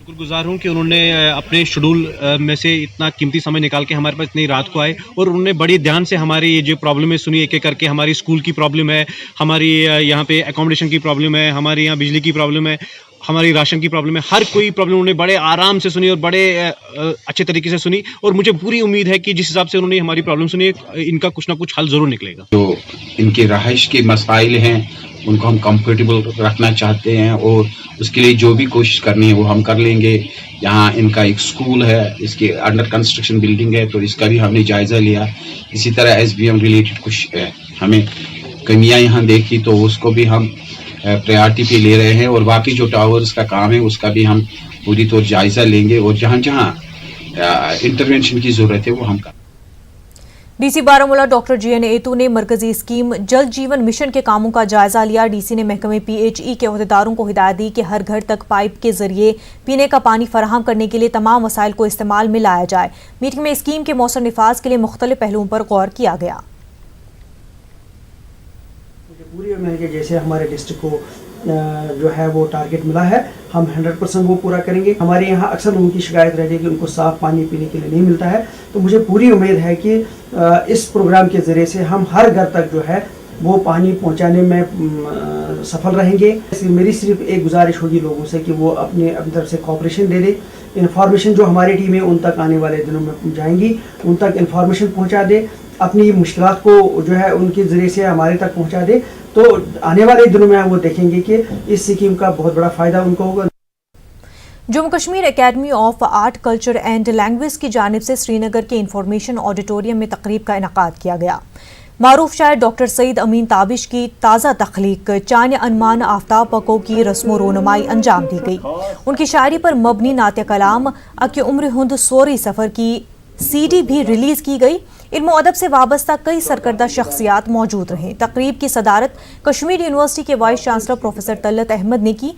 शुक्रगुजार हूँ कि उन्होंने अपने शेड्यूल में से इतना कीमती समय निकाल के हमारे पास इतनी रात को आए और उन्होंने बड़ी ध्यान से हमारी ये जो प्रॉब्लम है सुनी एक एक करके। हमारी स्कूल की प्रॉब्लम है, हमारी यहाँ पे एकोमोडेशन की प्रॉब्लम है, हमारे यहाँ बिजली की प्रॉब्लम है, हमारी राशन की प्रॉब्लम है, हर कोई प्रॉब्लम उन्होंने बड़े आराम से सुनी और बड़े अच्छे तरीके से सुनी। और मुझे पूरी उम्मीद है कि जिस हिसाब से उन्होंने हमारी प्रॉब्लम सुनी इनका कुछ ना कुछ हल ज़रूर निकलेगा। जो इनके रहाइश के मसाइल हैं उनको हम कंफर्टेबल रखना चाहते हैं और उसके लिए जो भी कोशिश करनी है वो हम कर लेंगे। यहाँ इनका एक स्कूल है, इसके अंडर कंस्ट्रक्शन बिल्डिंग है, तो इसका भी हमने जायज़ा लिया। इसी तरह SBM रिलेटेड कुछ हमें कमियाँ यहाँ देखी तो उसको भी हम प्रायोरिटी पे ले रहे हैं और बाकी जो टावर्स का काम है उसका भी हम पूरी तौर जायज़ा लेंगे और जहाँ जहाँ इंटरवेंशन की ज़रूरत है वो हम कर। डीसी बारामूला डॉक्टर जीएन एतू ने मरकजी स्कीम जल जीवन मिशन के कामों का जायजा लिया। डीसी ने महकमे पीएचई के अहदेदारों को हिदायत दी कि हर घर तक पाइप के जरिए पीने का पानी फराहम करने के लिए तमाम वसाइल को इस्तेमाल में लाया जाए। मीटिंग में स्कीम के मौसर निफाज के लिए मुख्तलिफ पहलुओं पर गौर किया गया। मुझे पूरी उम्मीद है कि जैसे हमारे डिस्ट्रिक्ट को जो है वो टारगेट मिला है, हम 100% वो पूरा करेंगे। हमारे यहाँ अक्सर उनकी शिकायत रहती है कि उनको साफ़ पानी पीने के लिए नहीं मिलता है, तो मुझे पूरी उम्मीद है कि इस प्रोग्राम के ज़रिए से हम हर घर तक जो है वो पानी पहुँचाने में सफल रहेंगे। मेरी सिर्फ एक गुजारिश होगी लोगों से कि वो अपनी तरफ से कोऑपरेशन दे दे। इन्फॉर्मेशन जो हमारी टीमें उन तक आने वाले दिनों में जाएंगी, उन तक इन्फॉर्मेशन पहुँचा दे, अपनी मुश्किलात को जो है उनके ज़रिए से हमारे तक पहुँचा दे। तो आने वाले दिनों में हम वो देखेंगे कि इस स्कीम का बहुत बड़ा फ़ायदा उनको होगा। Jammu Kashmir academy of art culture and language की जानिब से श्रीनगर के इंफॉर्मेशन ऑडिटोरियम में तकरीब का इनकाद किया गया। मारूफ शायर डॉक्टर सईद अमीन ताबिश की ताज़ा तख्लीक चान अनमान आफ्ताब पको की रस्म रोनुमाई अंजाम दी गई। उनकी शायरी पर मबनी नात्य कलाम अके उम्र हुंद सोरी सफ़र की CD भी रिलीज की गई। इल्म अदब से वाबस्ता कई सरकर्दा शख्सियात मौजूद रहे। तकरीब की सदारत कश्मीर यूनिवर्सिटी के vice chancellor professor Talat Ahmad ने की।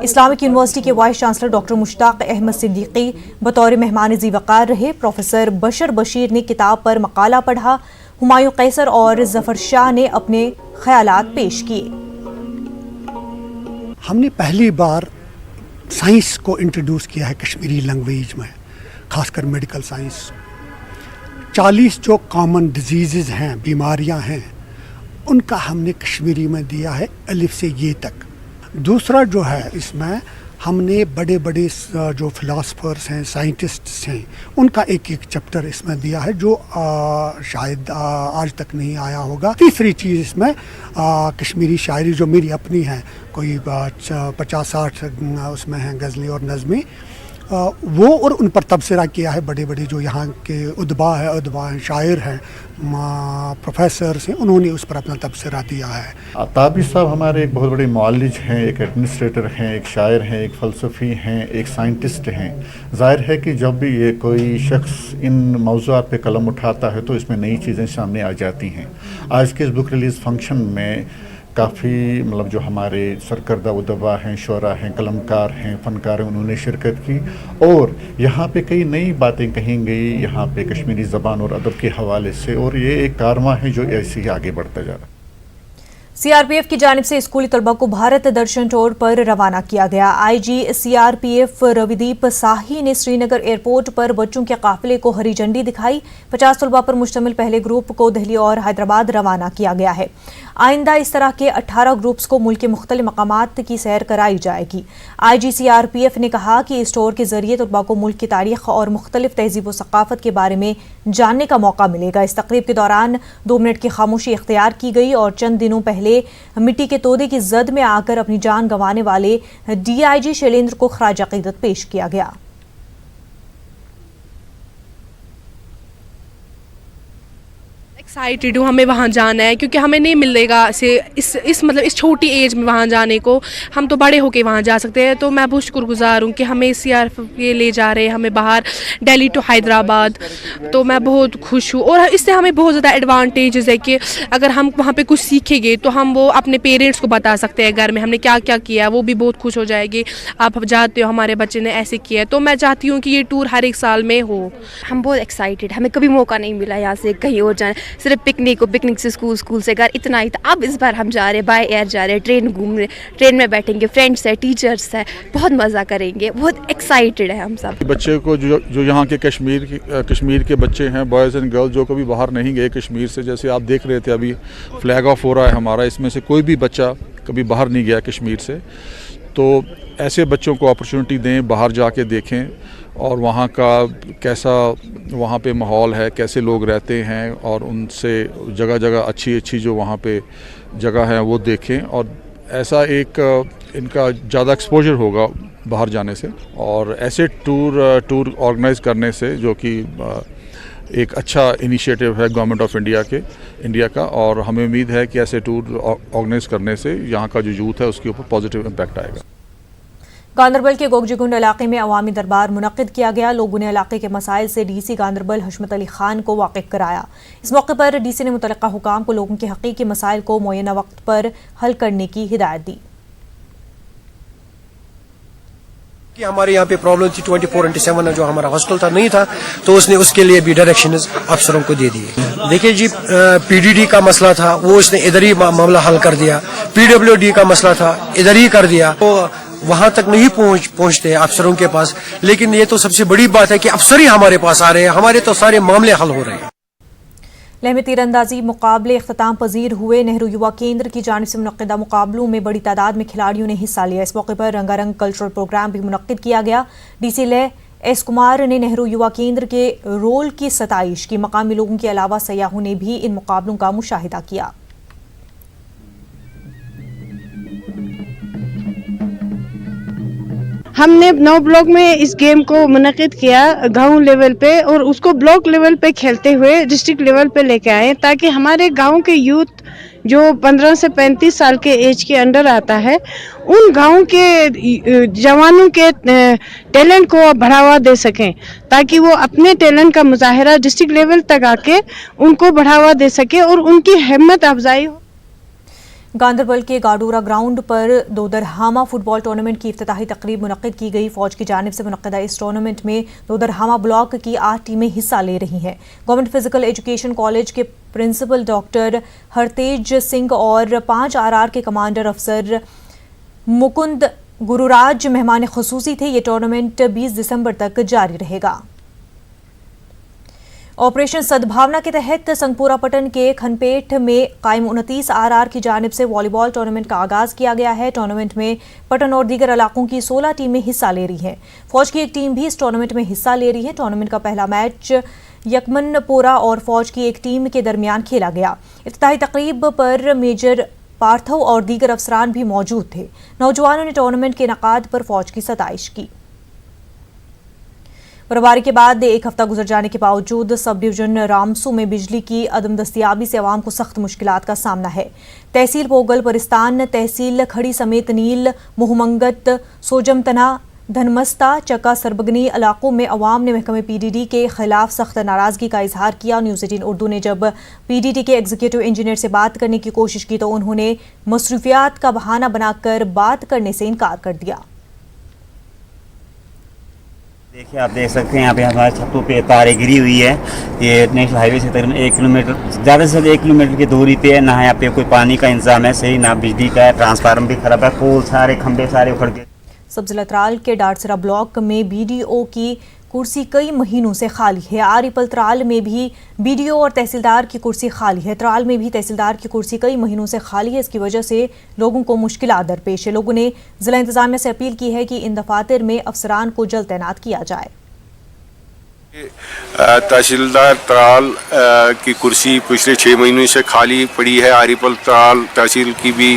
इस्लामिक यूनिवर्सिटी के vice chancellor doctor Mushtaq Ahmad Siddiqui बतौर मेहमान ज़ीवकार रहे। प्रोफेसर बशर बशीर ने किताब पर मकाला पढ़ा। हुमायूं कैसर और जफर शाह ने अपने ख्यालात पेश किए। हमने पहली बार साइंस को इंट्रोड्यूस किया है कश्मीरी लैंग्वेज में, खासकर मेडिकल साइंस। 40 जो कॉमन डिजीज़ हैं, बीमारियां हैं, उनका हमने कश्मीरी में दिया है अलिफ से ये तक। दूसरा जो है इसमें हमने बड़े बड़े जो फिलासफर्स हैं, साइंटिस्ट्स हैं, उनका एक एक चैप्टर इसमें दिया है जो शायद आज तक नहीं आया होगा। तीसरी चीज़ इसमें कश्मीरी शायरी जो मेरी अपनी है, कोई 50-60 उसमें हैं गज़लें और नज़में, वो और उन पर तबसरा किया है। बड़े बड़े जो यहाँ के उदबा हैं, शायर हैं, प्रोफेसर्स हैं, उन्होंने उस पर अपना तबसरा दिया है। ताबिश साहब हमारे एक बहुत बड़े मौलिज हैं, एक एडमिनिस्ट्रेटर हैं, एक शायर हैं, एक फ़लसफ़ी हैं, एक साइंटिस्ट हैं। ज़ाहिर है कि जब भी ये कोई शख्स इन मौज़ूआत पे कलम उठाता है तो इसमें नई चीज़ें सामने आ जाती हैं। आज के इस बुक रिलीज़ फंक्शन में काफ़ी मतलब जो हमारे सरकर्दा उदबा हैं, शोरा हैं, कलमकार हैं, फ़नकार हैं, उन्होंने शिरकत की और यहाँ पे कई नई बातें कही गई यहाँ पे कश्मीरी ज़बान और अदब के हवाले से, और ये एक कारवां है जो ऐसे ही आगे बढ़ता जा रहा है। सीआरपीएफ की जानिब से स्कूली तलबा को भारत दर्शन टूर पर रवाना किया गया। आईजी सीआरपीएफ रविदीप साही ने श्रीनगर एयरपोर्ट पर बच्चों के काफिले को हरी झंडी दिखाई। 50 तलबा पर मुश्तमिल पहले ग्रुप को दिल्ली और हैदराबाद रवाना किया गया है। आइंदा इस तरह के 18 ग्रुप्स को मुल्क के मुख्तलिफ मकामात की सैर कराई जाएगी। आईजी सीआरपीएफ ने कहा कि इस टूर के जरिए तलबा को मुल्क की तारीख और मुख्तलिफ तहजीब व सकाफत के बारे में जानने का मौका मिलेगा। इस तकरीब के दौरान 2 मिनट की खामोशी इख्तियार की गई और चंद दिनों पहले मिट्टी के तोदे की जद में आकर अपनी जान गंवाने वाले डीआईजी शैलेंद्र को खराज अकीदत पेश किया गया। एक्साइटेड हूँ, हमें वहाँ जाना है क्योंकि हमें नहीं मिलेगा इस छोटी एज में वहाँ जाने को। हम तो बड़े होके वहाँ जा सकते हैं, तो मैं बहुत शुक्रगुजार हूँ कि हमें सीआरपीएफ ये ले जा रहे हैं हमें बाहर, दिल्ली टू हैदराबाद। तो मैं बहुत खुश हूँ और इससे हमें बहुत ज़्यादा एडवांटेजेस है कि अगर हम वहाँ पे कुछ सीखेंगे तो हम वो अपने पेरेंट्स को बता सकते हैं घर में हमने क्या क्या किया, वो भी बहुत खुश हो जाएगी। आप जाते हो हमारे बच्चे ने ऐसे किया, तो मैं चाहती हूँ कि ये टूर हर एक साल में हो। हम बहुत एक्साइटेड, हमें कभी मौका नहीं मिला यहाँ से कहीं और जाने, सिर्फ पिकनिक से स्कूल से घर, इतना ही था। अब इस बार हम जा रहे हैं, बाय एयर जा रहे हैं, ट्रेन घूम रहे, ट्रेन में बैठेंगे, फ्रेंड्स है, टीचर्स है, बहुत मज़ा करेंगे, बहुत एक्साइटेड है हम सब। बच्चे को जो यहाँ के कश्मीर के बच्चे हैं, बॉयज़ एंड गर्ल्स, जो कभी बाहर नहीं गए कश्मीर से, जैसे आप देख रहे थे अभी फ्लैग ऑफ हो रहा है हमारा, इसमें से कोई भी बच्चा कभी बाहर नहीं गया कश्मीर से, तो ऐसे बच्चों को अपॉर्चुनिटी दें, बाहर जाके देखें और वहाँ का कैसा वहाँ पे माहौल है, कैसे लोग रहते हैं, और उनसे जगह जगह अच्छी जो वहाँ पे जगह है वो देखें, और ऐसा एक इनका ज़्यादा एक्सपोजर होगा बाहर जाने से। और ऐसे टूर ऑर्गेनाइज़ करने से, जो कि एक अच्छा इनिशिएटिव है गवर्नमेंट ऑफ इंडिया का, और हमें उम्मीद है कि ऐसे टूर ऑर्गेनाइज़ करने से यहाँ का जो यूथ है उसके ऊपर पॉजिटिव इम्पैक्ट आएगा। गांदरबल के गोगजीगुंड इलाके में अवामी दरबार मुनक्किद किया गया। लोगों ने इलाके के मसाइल से डीसी गांदरबल हशमत अली खान को वाकिफ कराया। इस मौके पर डीसी ने मुतल्लिका हुकाम को लोगों के हकीकी मसाइल को मुय्यना वक्त पर हल करने की हिदायत दी। कि हमारे यहाँ पे प्रॉब्लम थी 24/7 जो हमारा हॉस्टल था नहीं था, तो उसने उसके लिए भी डायरेक्शंस अफसरों को दे दिए। देखिए जी, पीडीडी का मसला था वो उसने इधर ही मामला हल कर दिया। पीडब्ल्यूडी का मसला था इधर ही कर दिया। तो वहां तक नहीं पहुंचते अफसरों के पास, लेकिन ये तो सबसे बड़ी बात है कि अफसर ही हमारे पास आ रहे हैं, हमारे तो सारे मामले हल हो रहे हैं। लहमी तीरंदाजी मुकाबले इख्तिताम पजीर हुए। नेहरू युवा केंद्र की जानिब से मुनक्किदा मुकाबलों में बड़ी तादाद में खिलाड़ियों ने हिस्सा लिया। इस मौके पर रंगारंग कल्चरल प्रोग्राम भी मुनक्किद किया गया। डीसी लेह एस कुमार ने नेहरू युवा केंद्र के रोल की सताइश की। मकामी लोगों के अलावा सयाहों ने भी इन मुकाबलों का मुशाहिदा किया। हमने 9 ब्लॉक में इस गेम को मुनक्किद किया गांव लेवल पे, और उसको ब्लॉक लेवल पे खेलते हुए डिस्ट्रिक्ट लेवल पे लेके आए, ताकि हमारे गांव के यूथ जो 15 से 35 साल के एज के अंडर आता है, उन गांव के जवानों के टैलेंट को बढ़ावा दे सकें, ताकि वो अपने टैलेंट का मुजाहिरा डिस्ट्रिक्ट लेवल तक आके उनको बढ़ावा दे सके और उनकी हिम्मत अफजाई हो। गांदरबल के गाडूरा ग्राउंड पर दोदरहामा फुटबॉल टूर्नामेंट की इफ्तिताही तकरीब मुनक्किद की गई। फौज की जानिब से मुनक्किदा इस टूर्नामेंट में दोदरहामा ब्लॉक की 8 टीमें हिस्सा ले रही हैं। गवर्नमेंट फिजिकल एजुकेशन कॉलेज के प्रिंसिपल डॉक्टर हरतेज सिंह और 5 RR के कमांडर अफसर मुकुंद गुरुराज मेहमान खुसूसी थे। ये टूर्नामेंट 20 दिसंबर तक जारी रहेगा। ऑपरेशन सद्भावना के तहत संगपुरा पटन के खनपेट में कायम 29 RR की जानिब से वॉलीबॉल टूर्नामेंट का आगाज किया गया है। टूर्नामेंट में पटन और दीगर इलाकों की 16 टीमें हिस्सा ले रही हैं। फौज की एक टीम भी इस टूर्नामेंट में हिस्सा ले रही है। टूर्नामेंट का पहला मैच यकमनपोरा और फौज की एक टीम के दरमियान खेला गया। इफ्तिताही तकरीब पर मेजर पार्थव और दीगर अफसरान भी मौजूद थे। नौजवानों ने टूर्नामेंट के इनेकाद पर फौज की सताइश की। बर्फबारी के बाद 1 हफ्ता गुजर जाने के बावजूद सब डिवीजन रामसू में बिजली की अदम दस्तियाबी से आवाम को सख्त मुश्किलात का सामना है। तहसील पोगल परिस्तान, तहसील खड़ी समेत नील, मोहमंगत, सोजमतना, धनमस्ता, चक्का सरबगनी इलाकों में अवाम ने महकमे PDD के खिलाफ सख्त नाराजगी का इजहार किया। न्यूज़ 18 उर्दू ने जब PDD के एग्जीक्यूटिव इंजीनियर से बात करने की कोशिश की तो उन्होंने मसरूफियात का बहाना बनाकर बात करने से इनकार कर दिया। देखिए, आप देख सकते हैं यहाँ पे हमारे छतों पे तारें गिरी हुई है। ये नेशनल हाईवे से तकरीबन 1 किलोमीटर, ज़्यादा से ज़्यादा 1 किलोमीटर की दूरी पे है। ना यहाँ पे कोई पानी का इंतजाम है सही, ना बिजली का है, ट्रांसफार्मर भी खराब है, पोल सारे खंभे सारे उखड़ गए। सब जिला त्राल के डाडसरा ब्लॉक में BDO की कुर्सी कई महीनों से खाली है। आरिपल त्राल में भी BDO और तहसीलदार की कुर्सी खाली है। त्राल में भी तहसीलदार की कुर्सी कई महीनों से खाली है। इसकी वजह से लोगों को मुश्किलात दरपेश है। लोगों ने जिला इंतजामिया से अपील की है कि इन दफातर में अफसरान को जल्द तैनात किया जाए। तहसीलदार त्राल की कुर्सी पिछले 6 महीनों से खाली पड़ी है। आरिपल त्राल तहसील की भी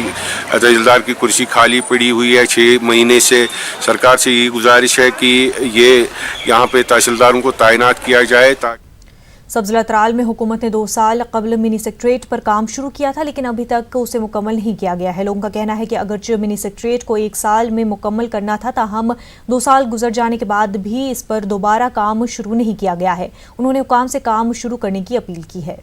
तहसीलदार की कुर्सी खाली पड़ी हुई है 6 महीने से। सरकार से ये गुजारिश है कि ये यहाँ पे तहसीलदारों को तैनात किया जाए। सब जिला त्राल में हुकूमत ने 2 साल कबल मिनी सेक्रेटरीट पर काम शुरू किया था, लेकिन अभी तक उसे मुकम्मल नहीं किया गया है। लोगों का कहना है कि अगरचे मिनी सेक्रेटरीट को 1 साल में मुकम्मल करना था, ताहम 2 साल गुजर जाने के बाद भी इस पर दोबारा काम शुरू नहीं किया गया है। उन्होंने हुकाम से काम शुरू करने की अपील की है।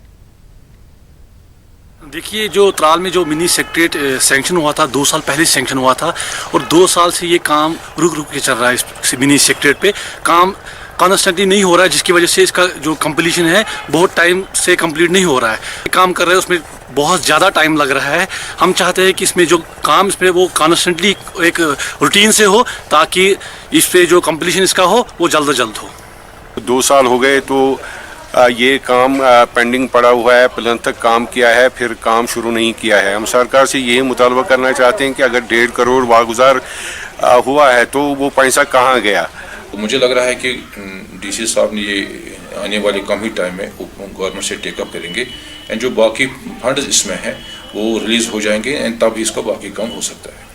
देखिए, जो त्राल में जो मिनी सेक्रेटरीट सैंक्शन हुआ था 2 साल पहले सैंक्शन हुआ था, और 2 साल से ये काम रुक के चल रहा है। इस मिनी सेक्रेटरीट पे काम कॉन्स्टेंटली नहीं हो रहा है, जिसकी वजह से इसका जो कंप्लीशन है बहुत टाइम से कंप्लीट नहीं हो रहा है। काम कर रहे हैं उसमें बहुत ज़्यादा टाइम लग रहा है। हम चाहते हैं कि इसमें जो काम इसमें वो कॉन्स्टेंटली एक रूटीन से हो, ताकि इस पे जो कंप्लीशन इसका हो वो जल्द से जल्द हो। 2 साल हो गए तो ये काम पेंडिंग पड़ा हुआ है। प्लान तक काम किया है, फिर काम शुरू नहीं किया है। हम सरकार से यही मुतालबा करना चाहते हैं कि अगर 1.5 करोड़ वागुजार हुआ है तो वो पैसा कहाँ गया। तो मुझे लग रहा है कि DC साहब ने ये आने वाले कम ही टाइम में गवर्नमेंट से टेकअप करेंगे, एंड जो बाकी फंड्स इसमें हैं वो रिलीज़ हो जाएंगे, एंड तब इसका बाकी काम हो सकता है।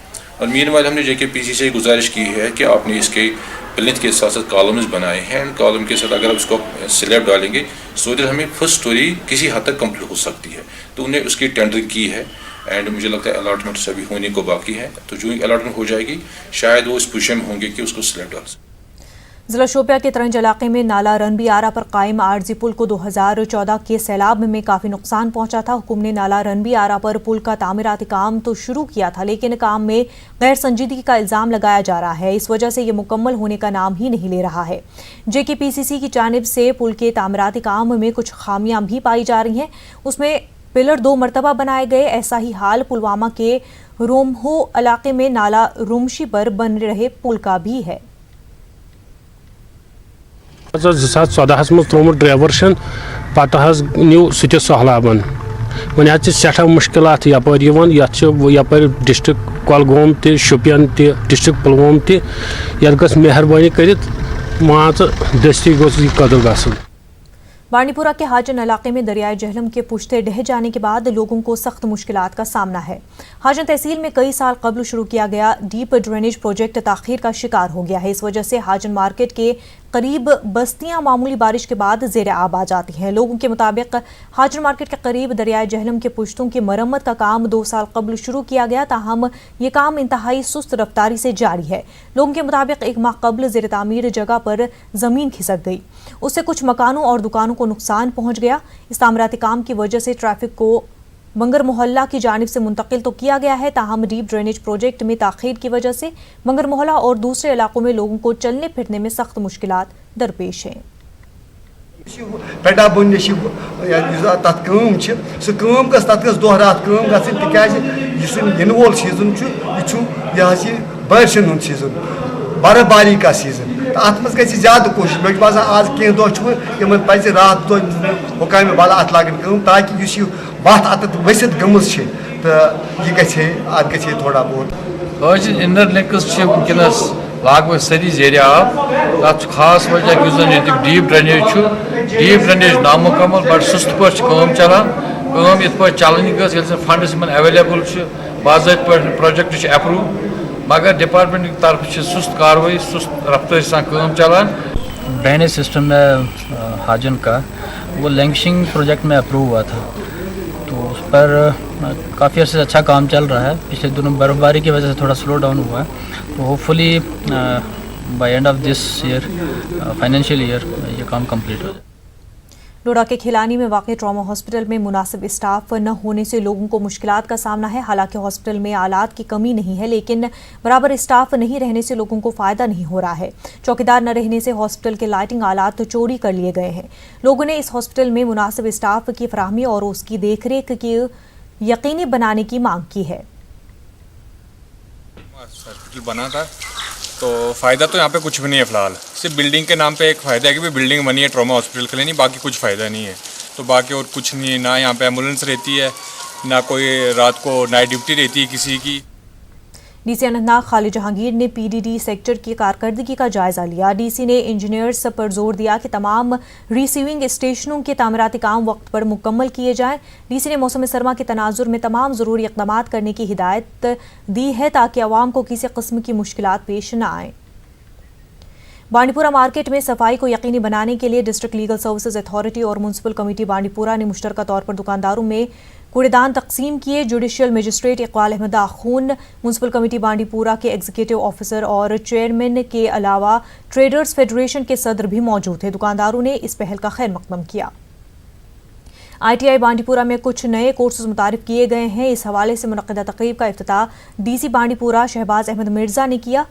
और मीनवाइल हमने JKPC से गुजारिश की है कि आपने इसके प्लिंथ के साथ साथ कॉलम्स बनाए हैं, एंड कॉलम के साथ अगर आप उसको स्लैब डालेंगे सो दैट हमें फर्स्ट स्टोरी किसी हद तक कंप्लीट हो सकती है। तो उन्हें उसकी टेंडरिंग की है, एंड मुझे लगता है अलॉटमेंट्स अभी होने को बाकी है, तो जो अलॉटमेंट हो जाएगी शायद वो इस पोजीशन में होंगे कि उसको सिलेक्ट कर सकें। जिला शोपिया के तरंज इलाके में नाला रनबी आरा पर कायम आरजी पुल को 2014 के सैलाब में काफी नुकसान पहुंचा था। हुकूम ने नाला रनबी आरा पर पुल का तामीराती काम तो शुरू किया था, लेकिन काम में गैर संजीदगी का इल्जाम लगाया जा रहा है। इस वजह से ये मुकम्मल होने का नाम ही नहीं ले रहा है। JKPCC की जानिब से पुल के तामीराती काम में कुछ खामियां भी पाई जा रही हैं। उसमें पिलर 2 मरतबा बनाए गए। ऐसा ही हाल पुलवामा के रोमहो इलाके में नाला रुमशी पर बन रहे पुल का भी है। 2014 मज त्रोमुत ड्राइवर्शन पत न्यू सह सहलाबन वन सठा मुश्किलात यपर यपर डिस्ट्रिक्ट कुलगाम त शोपियान त डिस्ट्रिक्ट पुलवाम त ये गस मेहरबानी कर मान दस्ती गोस कदर गसन। बांडीपुरा के हाजन इलाके में दरियाए जहलम के पुश्ते ढह जाने के बाद लोगों को सख्त मुश्किलात का सामना है। हाजन तहसील में कई साल कबल शुरू किया गया डीप ड्रेनेज प्रोजेक्ट ताखीर का शिकार हो गया है। इस वजह से हाजन मार्केट के करीब बस्तियां मामूली बारिश के बाद ज़ेर आब आ जाती हैं। लोगों के मुताबिक हाजन मार्केट के करीब दरियाए जहलम के पुश्तों की मरम्मत का काम 2 साल कबल शुरू किया गया, ताहम ये काम इंतहाई सुस्त रफ्तारी से जारी है। लोगों के मुताबिक 1 माह कबल ज़ेर तामीर जगह पर ज़मीन खिसक गई, उससे कुछ मकानों और दुकानों को नुकसान पहुंच गया। इस तामीराती काम की वजह से ट्रैफिक को मंगर मोहल्ला की जानिब से मुंतकिल तो किया गया है, ताहम डीप ड्रेनेज प्रोजेक्ट में ताखीर की वजह से मंगर मोहल्ला और दूसरे इलाकों में लोगों को चलने फिरने में सख्त मुश्किलात दरपेश हैं। पेटा बुन तथ गस तथ गस दोह रात गन वोल सीजन यह बारिशन हूं सीजन, बर्फबारी का सीजन, तो अत मज गई ज्यादा कोशिश। मे बसान आज कह दह पज रात दह हुकाम बाला अत लागन ताकि यह वत अत वसित गमज तो यह गए थोड़ा बहुत इनर लिंक्स वनकस लगभग सारी जेर आब। तथ खास वजह यह डीप ड्रेनेज नामुकम्मल बड़ सुस्त पे चलान इत पे चलन गई फंड्स एवेलेबल बाज़ाब्त पे प्रोजेक्ट अप्रूव, मगर डिपार्टमेंट की तरफ से सुस्त कार्रवाई सुस्त रफ्तारी से काम चलान। ड्रेनेज सिस्टम में हाजन का वो लैंक्शिंग प्रोजेक्ट में अप्रूव हुआ था, तो उस पर काफ़ी अर्से से अच्छा काम चल रहा है। पिछले दिनों बर्फबारी की वजह से थोड़ा स्लो डाउन हुआ है, तो hopefully by end of this year financial year ये काम कंप्लीट हो जाए। डोडा के खिलानी में वाक़ ट्रॉमा हॉस्पिटल में मुनासिब स्टाफ न होने से लोगों को मुश्किलात का सामना है। हालांकि हॉस्पिटल में आलात की कमी नहीं है, लेकिन बराबर स्टाफ नहीं रहने से लोगों को फ़ायदा नहीं हो रहा है। चौकीदार न रहने से हॉस्पिटल के लाइटिंग आलात चोरी कर लिए गए हैं। लोगों ने इस हॉस्पिटल में मुनासिब स्टाफ की फराहमी और उसकी देखरेख की यकीनी बनाने की मांग की है। हॉस्पिटल बना था तो फ़ायदा तो यहाँ पे कुछ भी नहीं है फ़िलहाल। सिर्फ बिल्डिंग के नाम पे एक फ़ायदा है कि बिल्डिंग बनी है ट्रॉमा हॉस्पिटल के लिए, नहीं बाकी कुछ फ़ायदा नहीं है। तो बाकी और कुछ नहीं है, ना यहाँ पे एम्बुलेंस रहती है, ना कोई रात को नाइट ड्यूटी रहती है किसी की। डीसी अनंतनाग खालिद जहांगीर ने PDD सेक्टर की कारकर्दगी का जायजा लिया। डीसी ने इंजीनियर्स पर जोर दिया कि तमाम रिसीविंग स्टेशनों के तामीराती काम वक्त पर मुकम्मल किए जाएं। डीसी ने मौसम सरमा के तनाजुर में तमाम ज़रूरी इक़दामात करने की हिदायत दी है ताकि अवाम को किसी किस्म की मुश्किलात पेश न आएँ। बांडीपुरा मार्केट में सफाई को यकीनी बनाने के लिए डिस्ट्रिक्ट लीगल सर्विसेज अथॉरिटी और म्यूनसिपल कमेटी बांडीपुरा ने मुश्तरका तौर पर दुकानदारों में कूड़ेदान तकसीम किए। जुडिशियल मजिस्ट्रेट इकबाल अहमद आखून, म्यूनसिपल कमेटी बांडीपुरा के एग्जीक्यूटिव ऑफिसर और चेयरमैन के अलावा ट्रेडर्स फेडरेशन के सदर भी मौजूद थे। दुकानदारों ने इस पहल का खैर मकदम किया। ITI बांडीपुरा में कुछ नए कोर्सेज मुतारिफ किए गए हैं। इस हवाले से मुनक़्क़िदा तक़रीब का इफ्तिताह DC बांडीपुरा शहबाज अहमद मिर्जा ने किया।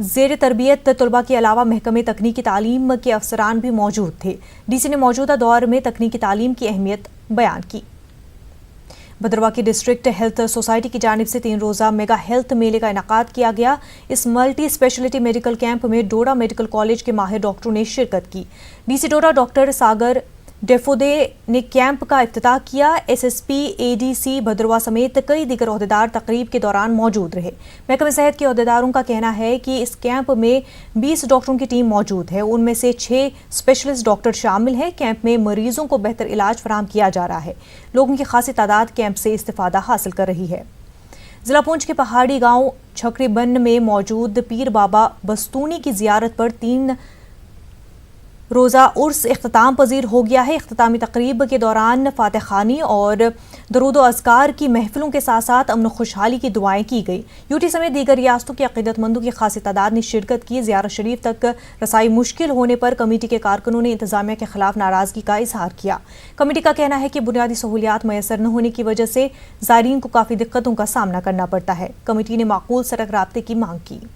ज़ेर तरबियत तलबा के अलावा महकमे तकनीकी तालीम के अफसरान भी मौजूद थे। DC ने मौजूदा दौर में तकनीकी तालीम की अहमियत बयान की। भद्रवाह की डिस्ट्रिक्ट हेल्थ सोसाइटी की जानिब से 3 रोज़ा मेगा हेल्थ मेले का इनेकाद किया गया। इस मल्टी स्पेशलिटी मेडिकल कैंप में डोडा मेडिकल कॉलेज के माहिर डॉक्टरों ने शिरकत की। DC डोडा डॉक्टर सागर डेफोदे ने कैंप का इफ्तिताह किया। SSP ADC भद्रवाह समेत कई दीगर ओहदेदार तकरीब के दौरान मौजूद रहे। महकमे सेहत के ओहदेदारों का कहना है कि इस कैंप में 20 डॉक्टरों की टीम मौजूद है, उनमें से 6 स्पेशलिस्ट डॉक्टर शामिल हैं। कैंप में मरीजों को बेहतर इलाज फराहम किया जा रहा है। लोगों की खासी तादाद कैंप से इस्तिफादा हासिल कर रही है। जिला पुंछ के पहाड़ी गांव छकरीबन में मौजूद पीर बाबा बस्तूनी की जियारत पर 3 रोज़ा उर्स इख्तिताम पजीर हो गया है। इख्तितामी तकरीब के दौरान फातिह खानी और दरूद व अज़कार की महफिलों के साथ साथ अमन खुशहाली की दुआएं की गई। यूटी समेत दीगर रियासतों के अक़ीदतमंदों की खासी तादाद ने शिरकत की। ज़ियारत शरीफ तक रसाई मुश्किल होने पर कमेटी के कारकुनों ने इंतजामिया के खिलाफ नाराज़गी का इजहार किया। कमेटी का कहना है कि बुनियादी सहूलियात मैसर न होने की वजह से ज़ायरीन को काफ़ी दिक्कतों का सामना करना पड़ता है। कमेटी ने माकूल सड़क राब्ते की मांग की।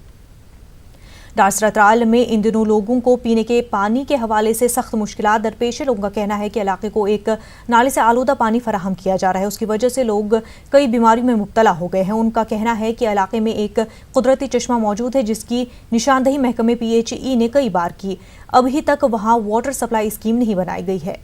डासरा त्राल में इन दिनों लोगों को पीने के पानी के हवाले से सख्त मुश्किलात दरपेश है। लोगों का कहना है कि इलाके को एक नाले से आलूदा पानी फराहम किया जा रहा है, उसकी वजह से लोग कई बीमारियों में मुब्तला हो गए हैं। उनका कहना है कि इलाके में एक कुदरती चश्मा मौजूद है जिसकी निशानदही महकमे PHE ने कई बार की, अभी तक वहाँ वाटर सप्लाई स्कीम नहीं बनाई गई है।